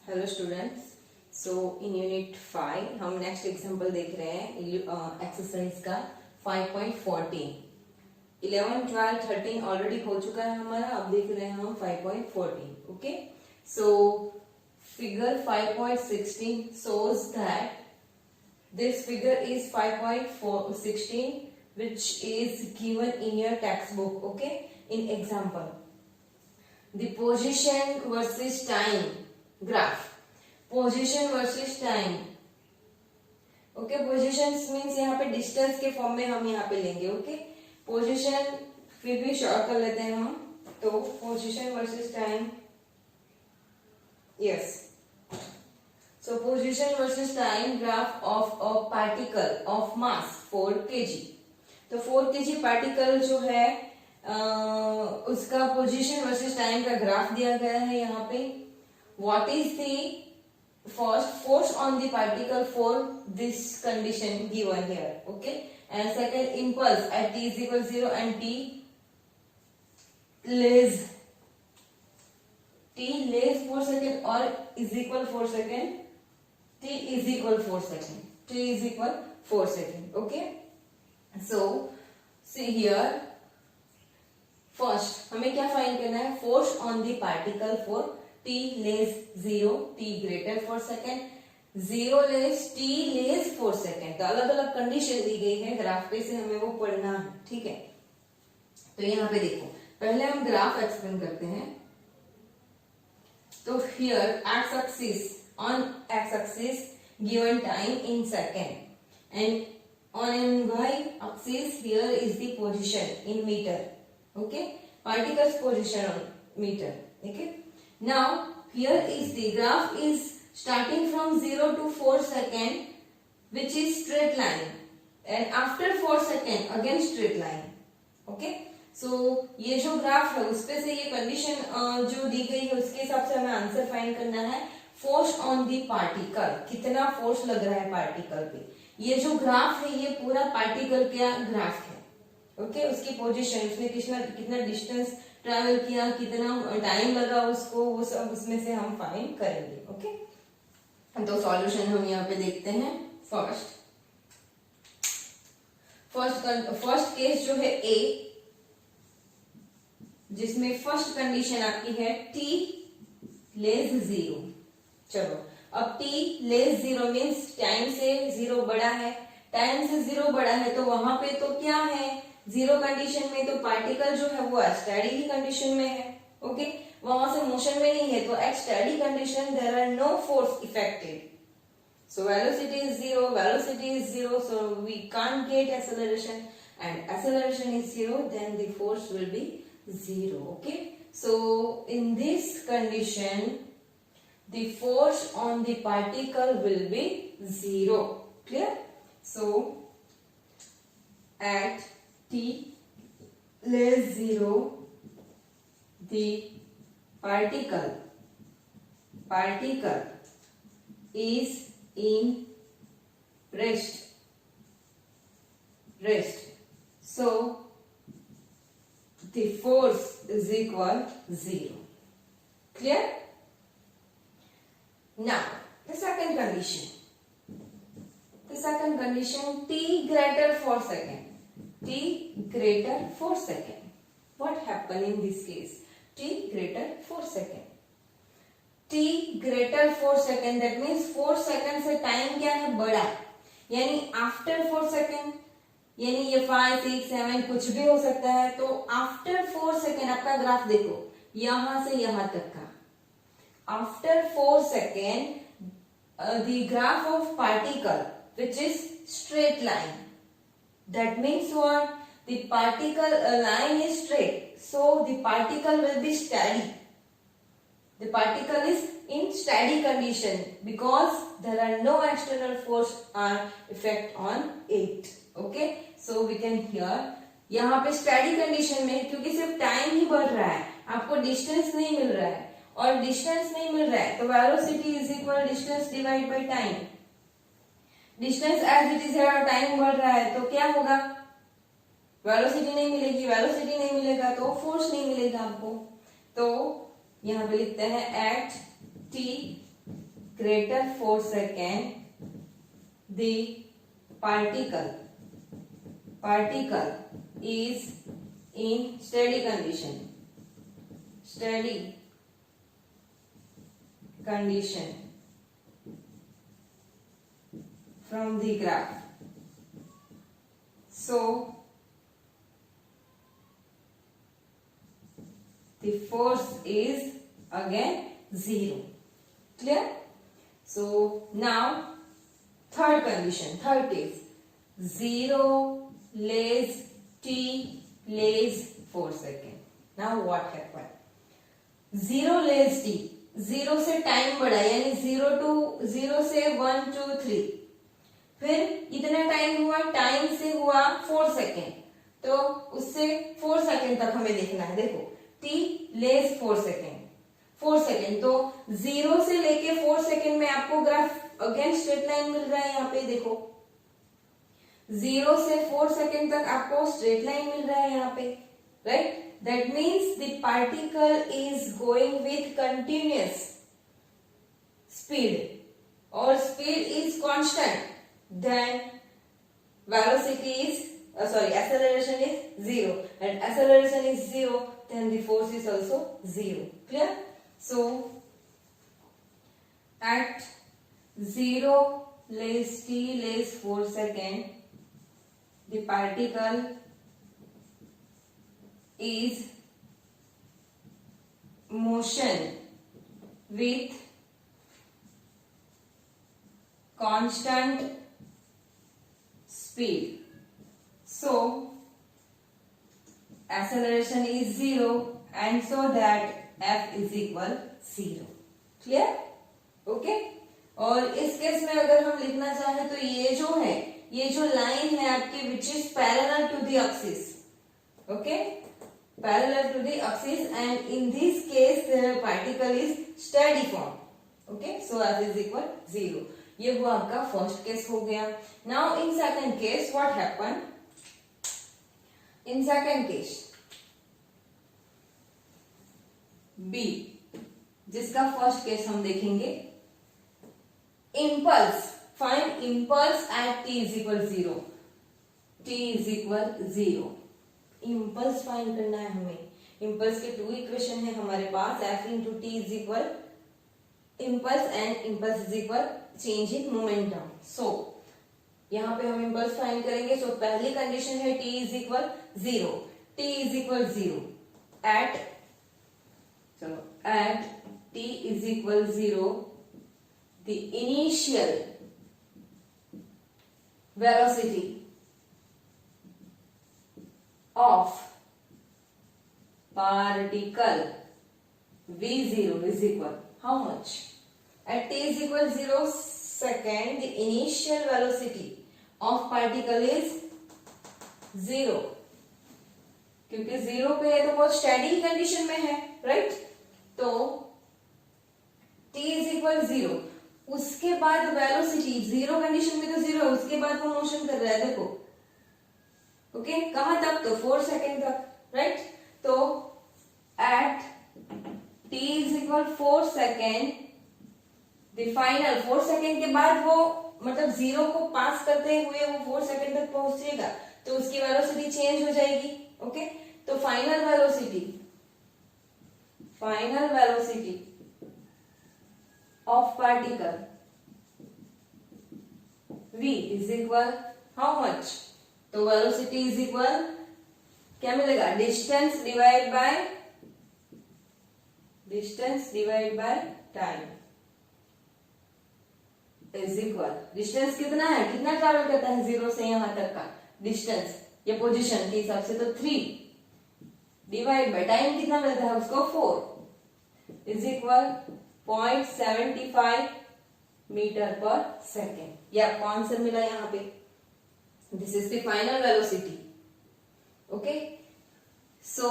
Hello students. So in unit 5 हम next example देख रहे हैं एक्सरसाइज का 5.14। 11, 12, 13 ऑलरेडी हो चुका है हमारा, अब देख रहे हैं हम 5.14। Okay, so figure 5.16 shows that this figure is 5.16 which is given in your textbook. Okay, in example the position versus time graph, position versus time. Okay, position means यहाँ पे डिस्टेंस के फॉर्म में हम यहाँ पे लेंगे। ओके, पोजीशन फिर भी शॉर्ट कर लेते हैं हम, तो position versus time. Yes, so position versus time graph of a particle of mass 4 kg। तो 4 kg पार्टिकल जो है उसका पोजीशन वर्सेस टाइम का ग्राफ दिया गया है यहाँ पे। What is the first force on the particle for this condition given here? Okay, and second impulse at t is equal 0 and t less 4 second or is equal 4 second, t is equal 4 second, t is equal 4 second. Okay, so see here, first हमें क्या find करना है? Force on the particle for t less 0, t greater 4 second, 0 less, t less 4 second। तो अलग अलग condition दी गई है graph पे, से हमें वो पढ़ना है। ठीक है, तो यहाँ पे देखो, पहले हम ग्राफ एक्सप्लेन करते हैं। तो here x axis, on x axis given time in second and on y axis here is the position in meter. Okay, particles position on meter. Okay, now here is the graph is starting from 0 to 4 second, which is straight line, and after 4 second again straight line. Okay, so ये जो graph है उसपे से ये condition जो दी गई है उसके हिसाब से हमें आंसर फाइंड करना है। फोर्स ऑन दी पार्टिकल, कितना फोर्स लग रहा है पार्टिकल पे। ये जो ग्राफ है ये पूरा पार्टिकल का ग्राफ है। ओके, उसकी पोजीशन, उसने कितना डिस्टेंस ट्रैवल किया, कितना टाइम लगा उसको, वो सब उसमें से हम फाइंड करेंगे। ओके, तो सॉल्यूशन हम यहाँ पे देखते हैं। फर्स्ट केस जो है ए, जिसमें फर्स्ट कंडीशन आपकी है t लेस 0। चलो, अब t लेस 0 मीन्स टाइम से 0 बड़ा है। टाइम से 0 बड़ा है तो वहां पे तो क्या है, 0 कंडीशन में तो पार्टिकल जो है वो स्टडी कंडीशन में है। ओके, वहां से मोशन में नहीं है, तो at steady condition there are no force affected, so velocity is 0, so we can't get acceleration, and acceleration is 0, then the force will be 0. Okay, so in this condition the force on the particle will be 0. Clear? So at t less 0 the particle is in rest, so the force is equal 0. Clear? Now the second condition t greater 4 second. What happened in this case? t greater 4 second, t greater 4 second, that means 4 second से time क्या है, बड़ा, यानी after 4 second, यानी ये 5, 6, 7 कुछ भी हो सकता है। तो आफ्टर 4 सेकेंड आपका ग्राफ देखो, यहां से यहां तक का, after 4 second the graph of particle which is straight line, that means what, the particle line is straight, so the particle will be steady. The particle is in steady condition because there are no external force or effect on it. Okay, so we can here, यहाँ पे steady condition में, क्योंकि सिर्फ time ही बढ़ रहा है, आपको distance नहीं मिल रहा है, और डिस्टेंस नहीं मिल रहा है तो velocity is equal distance divide by time. Distance as it is है और टाइम बढ़ रहा है तो क्या होगा, वेलोसिटी नहीं मिलेगी, वेलोसिटी नहीं मिलेगा तो फोर्स नहीं मिलेगा आपको। तो यहाँ पे लिखते हैं eight t greater force second, the particle is in steady condition from the graph. So the force is again 0. Clear? So now third condition, third case, 0 less t less 4 second. Now what happened? 0 less t, 0 से time बढ़ा, यानी 0 से 1 2 3, फिर इतना time हुआ, time से हुआ 4 second, तो उससे 4 सेकेंड तक हमें देखना है. देखो t लेस 4 सेकेंड, 4 सेकेंड, तो 0 से लेके 4 सेकेंड में आपको ग्राफ अगेन स्ट्रेट लाइन मिल रहा है. यहाँ पे देखो 0 से 4 सेकेंड तक आपको स्ट्रेट लाइन मिल रहा है यहाँ पे, right? That means the particle is going with continuous speed और speed is constant, then velocity is acceleration is 0, and acceleration is 0, then the force is also 0. Clear? So at 0 less t less 4 second, the particle is motion with constant speed. So acceleration is 0, and so that f is equal 0. Clear? Okay? और इस case में अगर हम लिखना चाहें तो ये जो है, ये जो लाइन है आपकी which is parallel to the axis. Okay? Parallel to the axis, and in this case the particle is steady form. Okay? So f is equal 0. ये वो आपका फर्स्ट केस हो गया. Now in second case what happen? In second case B, जिसका first case हम देखेंगे. Impulse, find impulse at t is equal 0. t is equal 0. Impulse find करना है हमें. इम्पल्स के 2 इक्वेशन है हमारे पास. f into T is equal impulse, and impulse is equal change in momentum. So यहां पे हम इम्पल्स फाइंड करेंगे. सो पहली कंडीशन है t is equal 0. t is equal 0 at, चलो, at t is equal 0 the initial velocity of particle v0 is equal how much? At t is equal 0 second, the initial velocity of particle is 0. क्योंकि 0 पे है तो बहुत steady condition में है, right? तो t is equal 0. उसके बाद वेलोसिटी 0 कंडीशन में तो 0 है, उसके बाद वो मोशन कर रहा है. देखो, ओके, कहां तक? तो 4 सेकेंड तक, राइट? तो at t is equal 4 second, the final 4 second के बाद वो मतलब 0 को पास करते हुए वो 4 सेकेंड तक पहुंचेगा, तो उसकी वेलोसिटी चेंज हो जाएगी. ओके, तो final velocity of particle v is equal how much? तो वेलोसिटी इज इक्वल क्या मिलेगा? Distance divide by time is equal, distance कितना है, कितना ट्रैवल करता है 0 से यहां तक का डिस्टेंस, ये पोजीशन के हिसाब से तो 3 डिवाइड बाय टाइम कितना मिलता है उसको 4 इज इक्वल 0.75 मीटर पर सेकेंड. ये आपको आंसर मिला यहाँ पे. This is the final velocity. Okay, so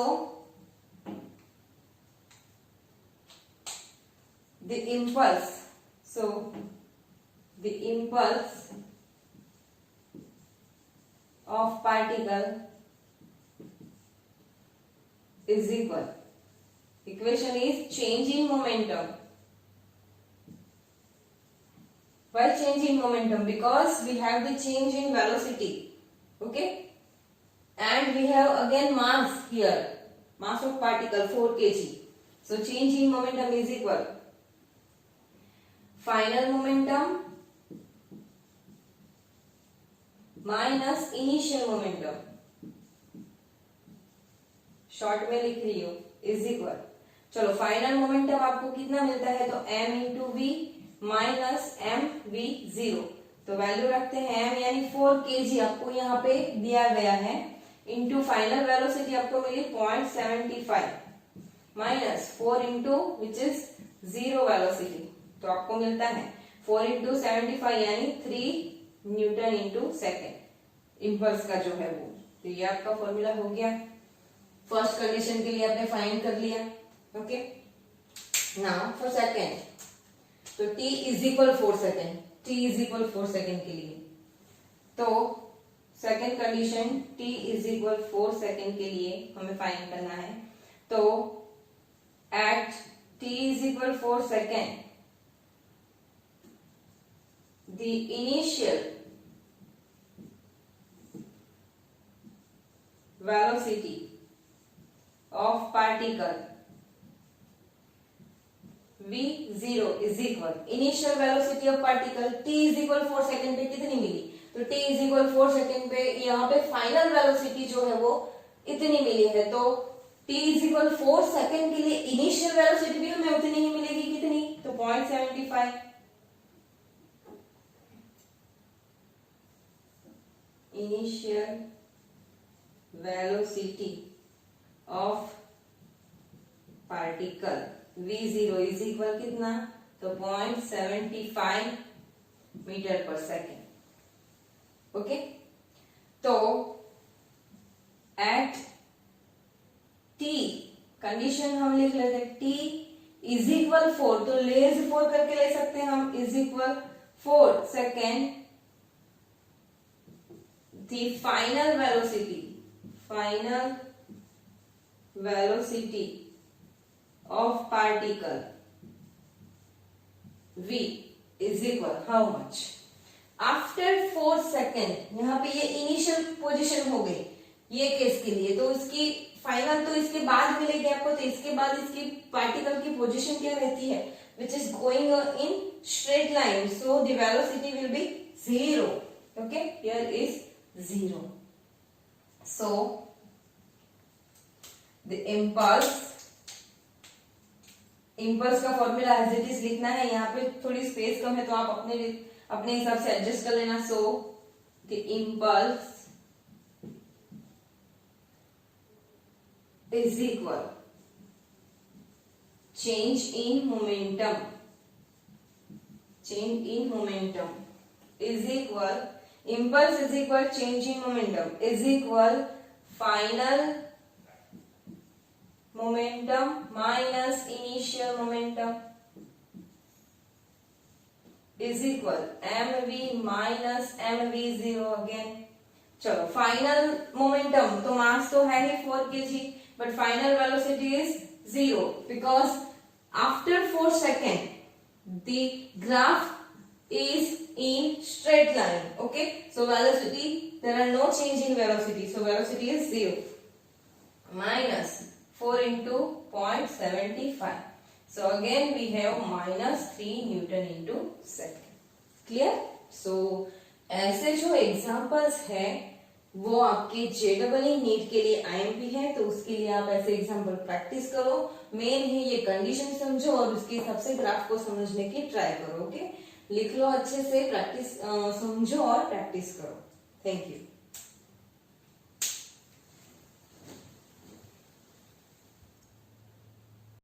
the impulse of particle is equal, equation is change in momentum Why change in momentum? Because we have the change in velocity. Okay, and we have again mass here, mass of particle 4 kg. So change in momentum is equal final momentum minus initial momentum, short में लिख रही हूं, is equal, चलो final momentum आपको कितना मिलता है, तो m into v minus m v zero, तो वैल्यू रखते हैं m यानी 4 kg आपको यहाँ पे दिया गया है, इंटू फाइनल वेलोसिटी आपको मिली 0.75 minus 4 into which is zero velocity, तो आपको मिलता है 4 इंटू 75 यानी 3 न्यूटन इंटू सेकेंड इम्पल्स का जो है वो, तो ये आपका फॉर्मूला हो गया। फर्स्ट कंडीशन के लिए आपने फाइंड कर लिया। ओके, नाउ फॉर सेकेंड, तो t is equal 4 second, t is equal 4 second के लिए, तो second condition t is equal 4 second के लिए हमें फाइंड करना है, तो at t is equal 4 second the initial velocity of particle v0 is equal, initial velocity of particle t is equal 4 second पे कितनी मिली, तो t is equal 4 सेकेंड पे यहाँ पे फाइनल वेलोसिटी जो है वो इतनी मिली है, तो t is equal 4 सेकेंड के लिए इनिशियल वेलोसिटी भी हमें उतनी ही मिलेगी, कितनी, तो 0.75 initial velocity of particle v0 is equal कितना, तो 0.75 मीटर पर सेकेंड। ओके, तो एट t कंडीशन हम लिख लेते हैं, t इज इक्वल 4, तो लेस 4 करके ले सकते हैं हम, is equal 4 second the final velocity of particle v is equal how much, after 4 second, यहाँ पे ये इनिशियल पोजीशन हो गई ये केस के लिए, तो इसकी फाइनल तो इसके बाद मिलेगी आपको, तो इसके बाद इसकी पार्टिकल की पोजीशन क्या रहती है, which is going in straight line, so the velocity will be 0. okay, here is 0. So the impulse का फॉर्मूला एज इट इज लिखना है, यहाँ पे थोड़ी स्पेस कम है तो आप अपने हिसाब से एडजस्ट कर लेना। So the impulse is equal change in momentum is equal impulse is equal change in momentum is equal final momentum minus initial momentum is equal mv minus mv0 again। चलो final momentum तो मास तो है ही 4 kg, but final velocity is 0 because after 4 second the graph is in straight line. okay, so velocity, there are no change in velocity, so velocity is 0 minus 4 into 0.75, so again we have minus 3 Newton into second. clear? so ऐसे जो examples है वो आपके जेडबल NEET के लिए IMP है, तो उसके लिए आप ऐसे एग्जांपल प्रैक्टिस करो, मेन है ये कंडीशन समझो और उसके हिसाब से ग्राफ को समझने की ट्राई करो। ओके, लिख लो अच्छे से, प्रैक्टिस समझो और प्रैक्टिस करो। Thank you.